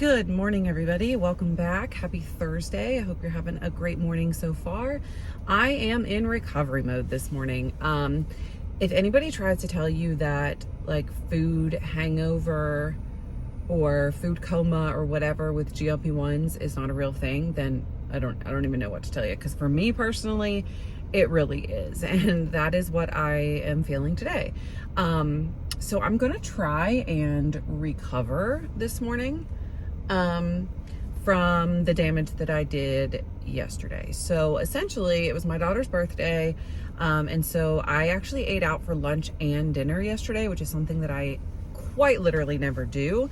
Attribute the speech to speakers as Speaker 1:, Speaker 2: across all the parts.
Speaker 1: Good morning, everybody. Welcome back. Happy Thursday. I hope you're having a great morning so far. I am in recovery mode this morning. If anybody tries to tell you that like food hangover or food coma or whatever with GLP-1s is not a real thing, then I don't even know what to tell you. Because for me personally, it really is. And that is what I am feeling today. So I'm going to try and recover this morning from the damage that I did yesterday. So essentially it was my daughter's birthday. And so I actually ate out for lunch and dinner yesterday, which is something that I quite literally never do.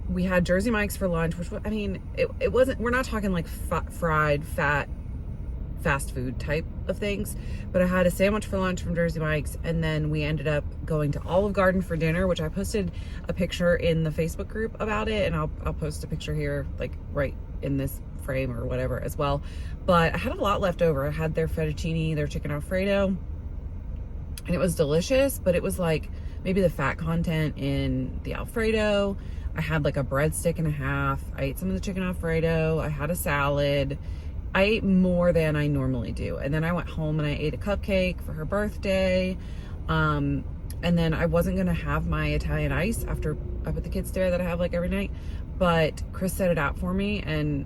Speaker 1: We had Jersey Mike's for lunch, which, I mean, it wasn't, we're not talking like fried, fat, fast food type of things, but I had a sandwich for lunch from Jersey Mike's, and then we ended up going to Olive Garden for dinner, which I posted a picture in the Facebook group about it, and I'll post a picture here, like right in this frame or whatever as well. But I had a lot left over. I had their fettuccine, their chicken Alfredo, and it was delicious, but it was like maybe the fat content in the Alfredo. I had like a breadstick and a half. I ate some of the chicken Alfredo. I had a salad. I ate more than I normally do. And then I went home and I ate a cupcake for her birthday. And then I wasn't going to have my Italian ice after I put the kids there that I have like every night. But Chris set it out for me, and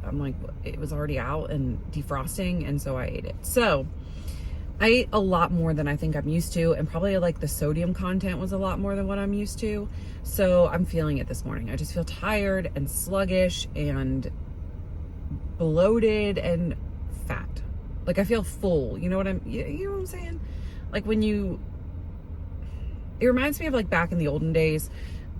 Speaker 1: I'm like, it was already out and defrosting. And so I ate it. So I ate a lot more than I think I'm used to. And probably like the sodium content was a lot more than what I'm used to. So I'm feeling it this morning. I just feel tired and sluggish and bloated and fat. Like I feel full. You know what I'm saying? Like when it reminds me of like back in the olden days,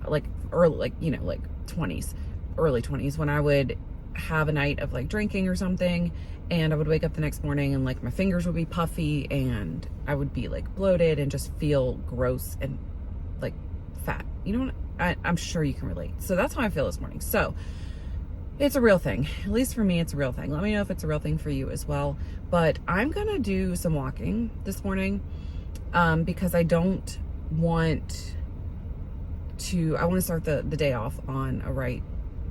Speaker 1: like early, like, you know, like 20s, early 20s, when I would have a night of like drinking or something, and I would wake up the next morning and like my fingers would be puffy and I would be like bloated and just feel gross and like fat. You know what? I'm sure you can relate. So that's how I feel this morning. So it's a real thing. At least for me, it's a real thing. Let me know if it's a real thing for you as well. But I'm going to do some walking this morning because I don't want to, I want to start the day off on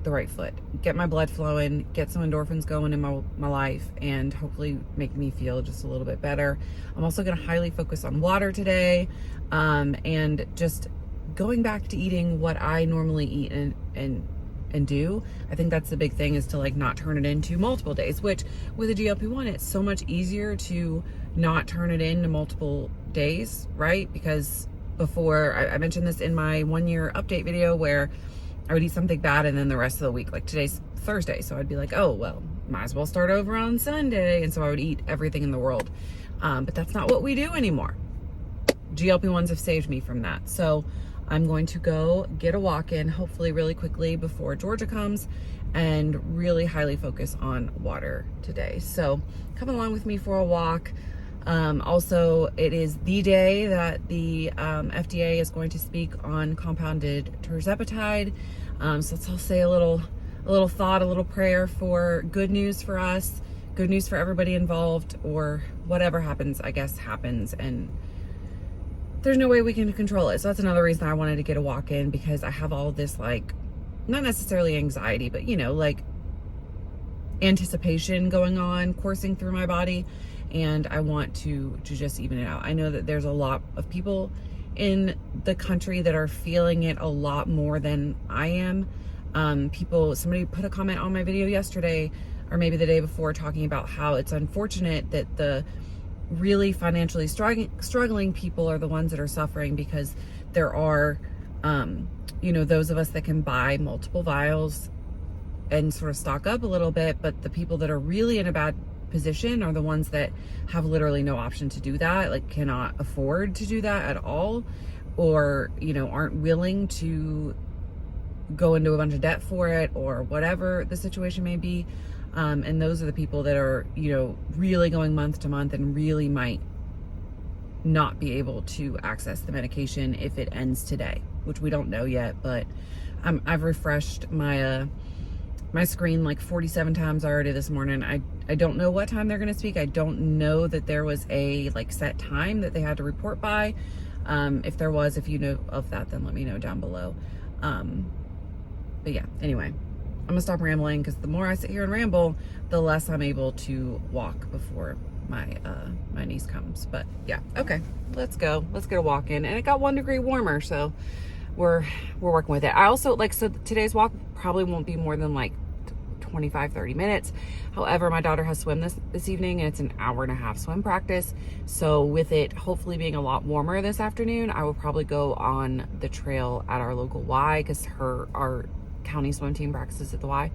Speaker 1: the right foot. Get my blood flowing, get some endorphins going in my life, and hopefully make me feel just a little bit better. I'm also going to highly focus on water today and just going back to eating what I normally eat and do. I think that's the big thing, is to like not turn it into multiple days, which with a GLP-1, it's so much easier to not turn it into multiple days, right? Because before, I mentioned this in my 1-year update video, where I would eat something bad and then the rest of the week, like today's Thursday, so I'd be like, oh, well, might as well start over on Sunday. And so I would eat everything in the world. But that's not what we do anymore. GLP-1s have saved me from that. So I'm going to go get a walk in, hopefully really quickly before Georgia comes, and really highly focus on water today. So come along with me for a walk. Also, it is the day that the FDA is going to speak on compounded tirzepatide. So let's all say a little thought, a little prayer for good news for us, good news for everybody involved, or whatever happens, I guess happens, and there's no way we can control it. So that's another reason I wanted to get a walk in, because I have all this, like, not necessarily anxiety, but, you know, like anticipation going on, coursing through my body. And I want to just even it out. I know that there's a lot of people in the country that are feeling it a lot more than I am. Somebody put a comment on my video yesterday, or maybe the day before, talking about how it's unfortunate that the really financially struggling people are the ones that are suffering, because there are, you know, those of us that can buy multiple vials and sort of stock up a little bit, but the people that are really in a bad position are the ones that have literally no option to do that, like cannot afford to do that at all, or, you know, aren't willing to go into a bunch of debt for it, or whatever the situation may be. And those are the people that are, you know, really going month to month and really might not be able to access the medication if it ends today, which we don't know yet. But I've refreshed my my screen like 47 times already this morning. I don't know what time they're going to speak. I don't know that there was a like set time that they had to report by. If there was, if you know of that, then let me know down below. But yeah, anyway, I'm gonna stop rambling because the more I sit here and ramble, the less I'm able to walk before my niece comes. But yeah, okay, let's go. Let's get a walk in. And it got 1 degree warmer, so we're working with it. I also so today's walk probably won't be more than like 25-30 minutes. However, my daughter has swim this evening, and it's an 1.5-hour swim practice. So with it hopefully being a lot warmer this afternoon, I will probably go on the trail at our local Y, because our county swim team practices at the Y.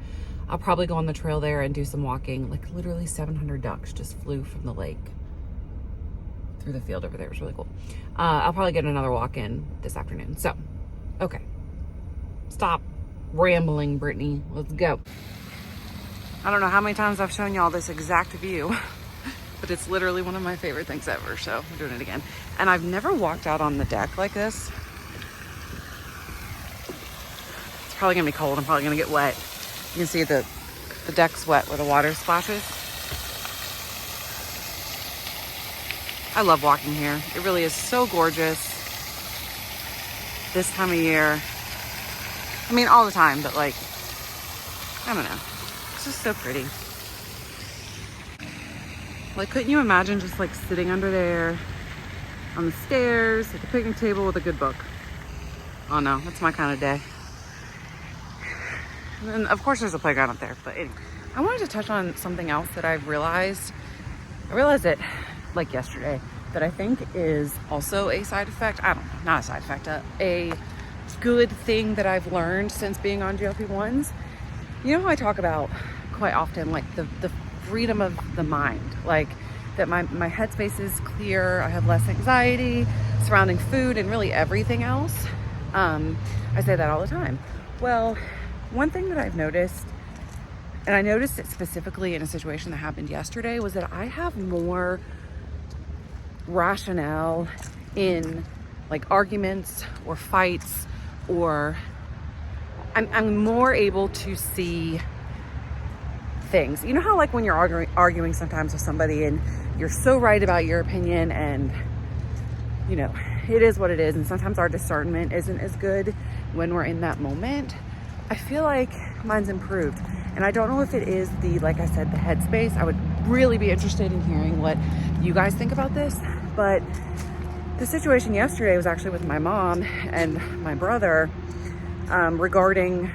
Speaker 1: I'll probably go on the trail there and do some walking. Like literally 700 ducks just flew from the lake through the field over there. It was really cool. I'll probably get another walk in this afternoon. So, okay. Stop rambling, Brittany. Let's go. I don't know how many times I've shown y'all this exact view, but it's literally one of my favorite things ever. So I'm doing it again. And I've never walked out on the deck like this. It's probably gonna be cold. I'm probably gonna get wet. You can see the deck's wet where the water splashes. I love walking here. It really is so gorgeous this time of year. I mean, all the time, but like, I don't know. It's just so pretty. Like, couldn't you imagine just like sitting under there on the stairs at the picnic table with a good book? Oh no, that's my kind of day. And of course there's a playground up there, but anyway. I wanted to touch on something else that I've realized. I realized it like yesterday, that I think is also a side effect. I don't know, not a side effect, a good thing that I've learned since being on GLP-1s. You know how I talk about quite often, like the freedom of the mind, like that my headspace is clear, I have less anxiety surrounding food and really everything else. I say that all the time. Well, one thing that I've noticed, and I noticed it specifically in a situation that happened yesterday, was that I have more rationale in like arguments or fights, or I'm more able to see things. You know how like when you're arguing sometimes with somebody and you're so right about your opinion, and you know, it is what it is, and sometimes our discernment isn't as good when we're in that moment. I feel like mine's improved, and I don't know if it is like I said, the headspace. I would really be interested in hearing what you guys think about this. But the situation yesterday was actually with my mom and my brother, regarding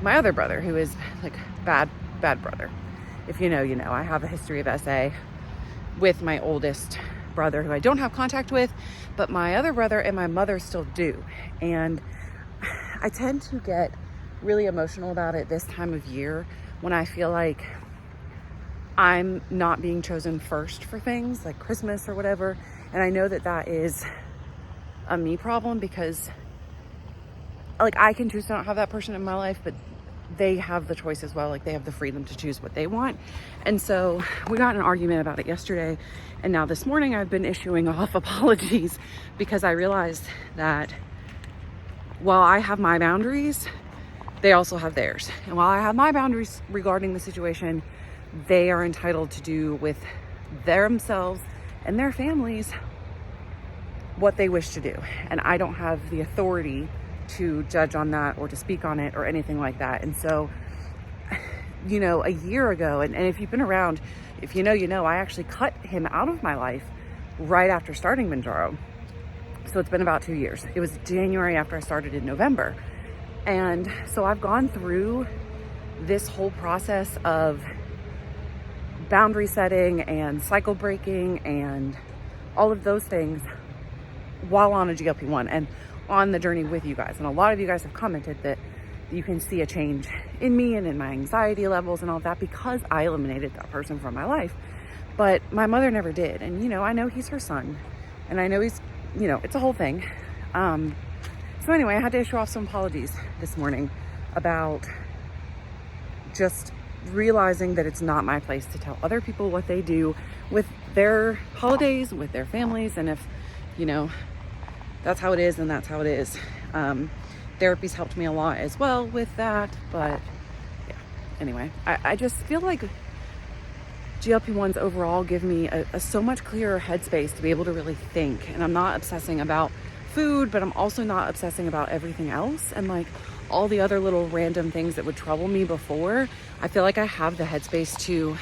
Speaker 1: my other brother, who is like bad brother. If you know, you know. I have a history of SA with my oldest brother, who I don't have contact with, but my other brother and my mother still do. And I tend to get really emotional about it this time of year, when I feel like I'm not being chosen first for things like Christmas or whatever. And I know that that is a me problem, because like I can choose to not have that person in my life, but they have the choice as well. Like they have the freedom to choose what they want. And so we got in an argument about it yesterday, and now this morning I've been issuing off apologies, because I realized that while I have my boundaries, they also have theirs. And while I have my boundaries regarding the situation, they are entitled to do with themselves and their families what they wish to do. And I don't have the authority to judge on that or to speak on it or anything like that. And so, you know, a year ago, and if you've been around, if you know, you know, I actually cut him out of my life right after starting Mounjaro. So it's been about 2 years. It was January after I started in November. And so I've gone through this whole process of boundary setting and cycle breaking and all of those things while on a GLP-1 and on the journey with you guys. And a lot of you guys have commented that you can see a change in me and in my anxiety levels and all that, because I eliminated that person from my life. But my mother never did. And, you know, I know he's her son, and I know he's, you know, it's a whole thing. So anyway, I had to issue off some apologies this morning about just realizing that it's not my place to tell other people what they do with their holidays, with their families. And if, you know, that's how it is, then that's how it is. Therapy's helped me a lot as well with that. But yeah, anyway, I just feel like GLP-1s overall give me a so much clearer headspace to be able to really think. And I'm not obsessing about food, but I'm also not obsessing about everything else. And like all the other little random things that would trouble me before, I feel like I have the headspace to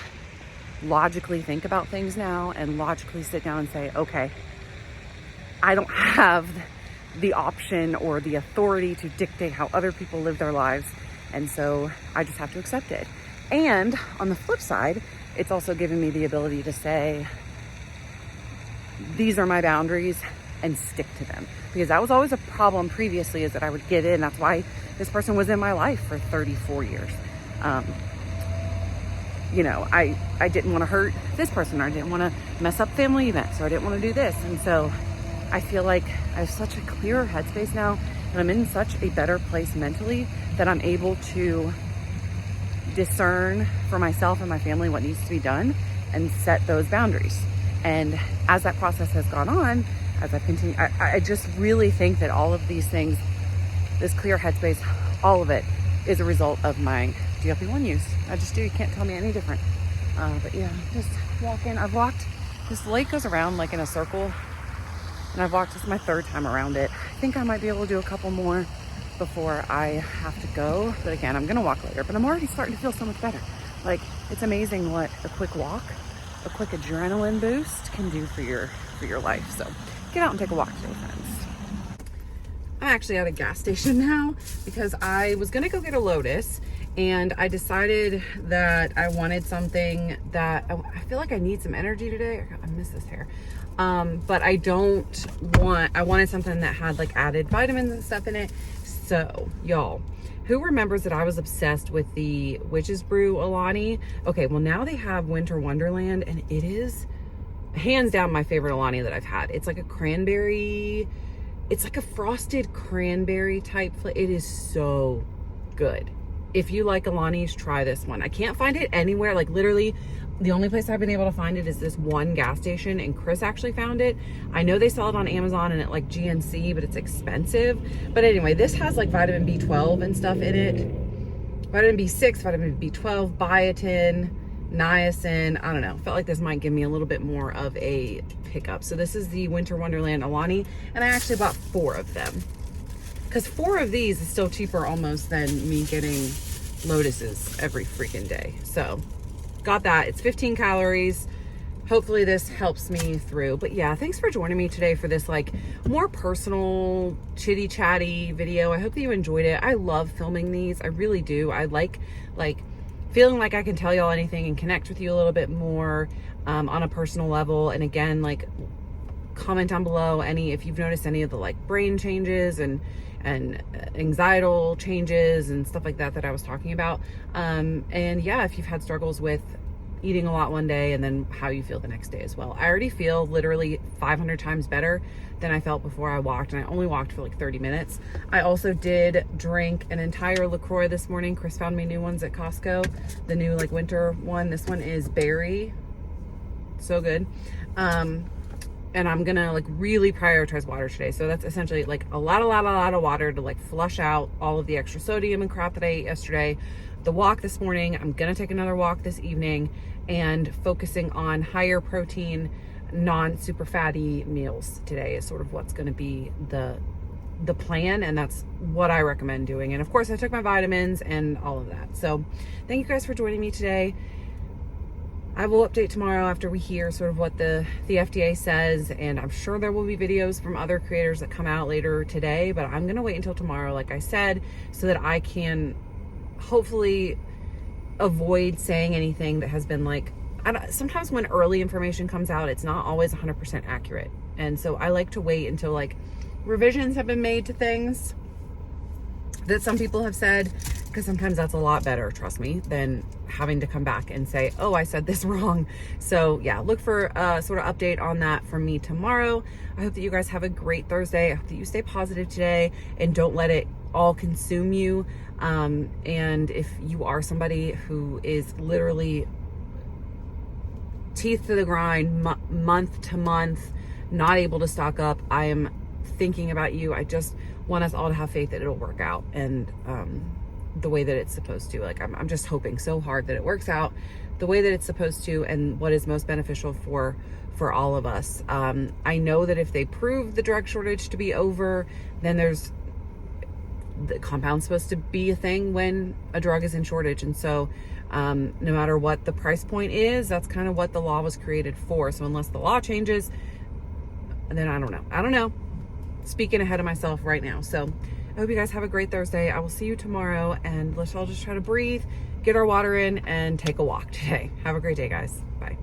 Speaker 1: logically think about things now and logically sit down and say, okay, I don't have the option or the authority to dictate how other people live their lives. And so I just have to accept it. And on the flip side, it's also given me the ability to say, these are my boundaries, and stick to them. Because that was always a problem previously, is that I would get in. That's why this person was in my life for 34 years. You know, I didn't want to hurt this person, or I didn't want to mess up family events, or I didn't want to do this. And so I feel like I have such a clearer headspace now, and I'm in such a better place mentally that I'm able to discern for myself and my family what needs to be done and set those boundaries. And as that process has gone on, as I continue, I just really think that all of these things, this clear headspace, all of it is a result of my GLP-1 use. I just do. You can't tell me any different. But yeah, just walking. I've walked, this lake goes around like in a circle, and I've walked, this is my third time around it. I think I might be able to do a couple more before I have to go. But again, I'm gonna walk later, but I'm already starting to feel so much better. Like, it's amazing what a quick walk, a quick adrenaline boost can do for your life. So get out and take a walk today, friends. I'm actually at a gas station now because I was gonna go get a Lotus, and I decided that I wanted something that I feel like I need some energy today. I miss this hair. But I wanted something that had like added vitamins and stuff in it. So y'all, who remembers that I was obsessed with the Witch's Brew Alani? Okay, well now they have Winter Wonderland, and it is hands down my favorite Alani that I've had. It's like a cranberry, it's like a frosted cranberry type. It is so good. If you like Alani's, try this one. I can't find it anywhere. Like literally, the only place I've been able to find it is this one gas station, and Chris actually found it. I know they sell it on Amazon and at like GNC, but it's expensive. But anyway, this has like vitamin B12 and stuff in it. Vitamin B6, vitamin B12, biotin, niacin. I don't know. Felt like this might give me a little bit more of a pickup. So this is the Winter Wonderland Alani, and I actually bought 4 of them. Because 4 of these is still cheaper almost than me getting Lotuses every freaking day. So got that. It's 15 calories. Hopefully this helps me through. But yeah, thanks for joining me today for this like more personal chitty chatty video. I hope that you enjoyed it. I love filming these. I really do. I like feeling like I can tell y'all anything and connect with you a little bit more on a personal level. And again, like, comment down below if you've noticed any of the like brain changes and anxietal changes and stuff like that I was talking about. And yeah, if you've had struggles with eating a lot one day and then how you feel the next day as well. I already feel literally 500 times better than I felt before I walked, and I only walked for like 30 minutes. I also did drink an entire LaCroix this morning. Chris found me new ones at Costco, the new like winter one. This one is berry, so good. And I'm gonna like really prioritize water today. So that's essentially like a lot of water to like flush out all of the extra sodium and crap that I ate yesterday. The walk this morning, I'm gonna take another walk this evening, and focusing on higher protein, non-super fatty meals today is sort of what's gonna be the plan, and that's what I recommend doing. And of course I took my vitamins and all of that. So thank you guys for joining me today. I will update tomorrow after we hear sort of what the FDA says, and I'm sure there will be videos from other creators that come out later today, but I'm gonna wait until tomorrow, like I said, so that I can hopefully avoid saying anything that has been like, sometimes when early information comes out, it's not always 100% accurate. And so I like to wait until like revisions have been made to things that some people have said, because sometimes that's a lot better, trust me, than having to come back and say, oh, I said this wrong. So yeah, look for a sort of update on that from me tomorrow. I hope that you guys have a great Thursday. I hope that you stay positive today and don't let it all consume you. And if you are somebody who is literally teeth to the grind, month to month, not able to stock up, I am thinking about you. I just want us all to have faith that it'll work out, and the way that it's supposed to. Like, I'm just hoping so hard that it works out the way that it's supposed to, and what is most beneficial for all of us. I know that if they prove the drug shortage to be over, then there's the compound's supposed to be a thing when a drug is in shortage. And so no matter what the price point is, that's kind of what the law was created for. So unless the law changes, then I don't know. Speaking ahead of myself right now. So I hope you guys have a great Thursday. I will see you tomorrow, and let's all just try to breathe, get our water in, and take a walk today. Have a great day, guys. Bye.